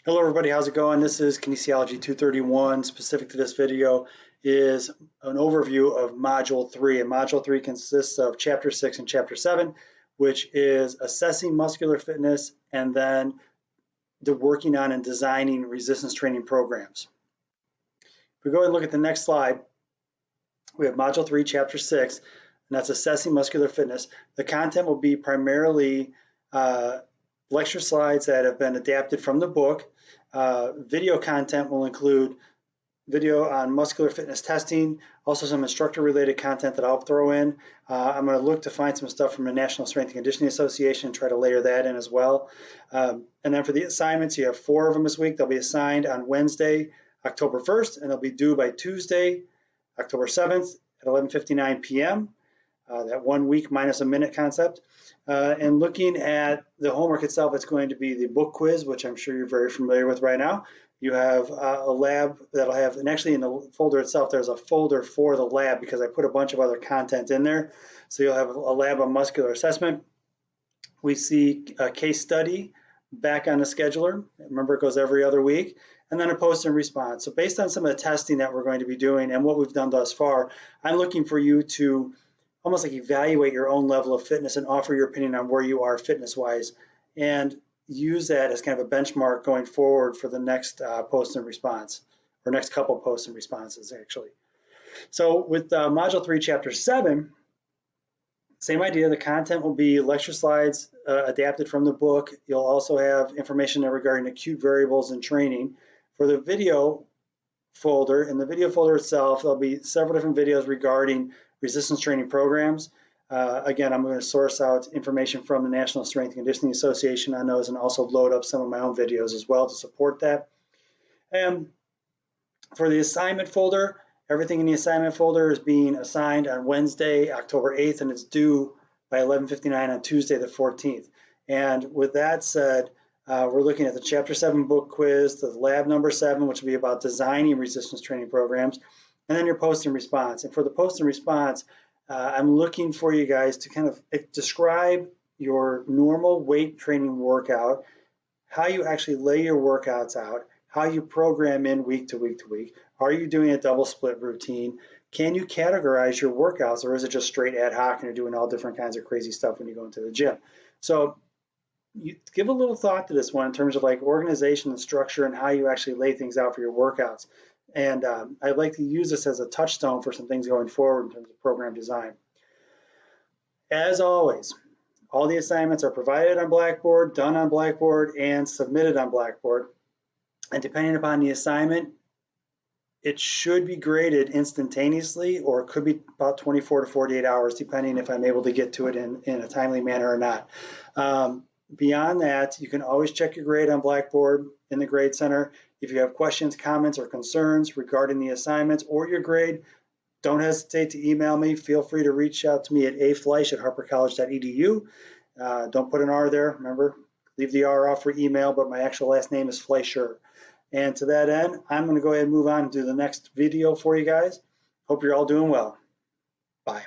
Hello everybody, how's it going? This is Kinesiology 231. Specific to this video is an overview of Module 3. And Module 3 consists of Chapter 6 and Chapter 7, which is assessing muscular fitness and then the working on and designing resistance training programs. If we go and look at the next slide, we have Module 3, Chapter 6, and that's assessing muscular fitness. The content will be primarily lecture slides that have been adapted from the book. Video content will include video on muscular fitness testing, also some instructor-related content that I'll throw in. I'm going to look to find some stuff from the National Strength and Conditioning Association and try to layer that in as well. And then for the assignments, you have 4 of them this week. They'll be assigned on Wednesday, October 1st, and they'll be due by Tuesday, October 7th at 11:59 p.m. That 1 week minus a minute concept. And looking at the homework itself, it's going to be the book quiz, which I'm sure you're very familiar with right now. You have a lab that'll have, and actually in the folder itself, there's a folder for the lab because I put a bunch of other content in there. So you'll have a lab on muscular assessment. We see a case study back on the scheduler. Remember, it goes every other week. And then a post and response. So based on some of the testing that we're going to be doing and what we've done thus far, I'm looking for you to almost like evaluate your own level of fitness and offer your opinion on where you are fitness-wise, and use that as kind of a benchmark going forward for the next post and response, or next couple posts and responses, actually. So with Module 3, Chapter 7, same idea. The content will be lecture slides adapted from the book. You'll also have information regarding acute variables in training. For the video folder, in the video folder itself, there'll be several different videos regarding resistance training programs. Again, I'm going to source out information from the National Strength and Conditioning Association on those and also load up some of my own videos as well to support that. And for the assignment folder, everything in the assignment folder is being assigned on Wednesday, October 8th, and it's due by 11:59 on Tuesday the 14th. And with that said, we're looking at the Chapter 7 book quiz, the lab number 7, which will be about designing resistance training programs, and then your post and response. And for the post and response, I'm looking for you guys to kind of describe your normal weight training workout, how you actually lay your workouts out, how you program in week to week to week. Are you doing a double split routine? Can you categorize your workouts, or is it just straight ad hoc and you're doing all different kinds of crazy stuff when you go into the gym? So you give a little thought to this one in terms of like organization and structure and how you actually lay things out for your workouts. And I'd like to use this as a touchstone for some things going forward in terms of program design. As always, all the assignments are provided on Blackboard, done on Blackboard, and submitted on Blackboard. And depending upon the assignment, it should be graded instantaneously, or it could be about 24 to 48 hours, depending if I'm able to get to it in a timely manner or not. Beyond that, you can always check your grade on Blackboard in the Grade Center. If you have questions, comments, or concerns regarding the assignments or your grade, don't hesitate to email me. Feel free to reach out to me at afleisch@harpercollege.edu. Don't put an R there. Remember, leave the R off for email, but my actual last name is Fleischer. And to that end, I'm going to go ahead and move on to the next video for you guys. Hope you're all doing well. Bye.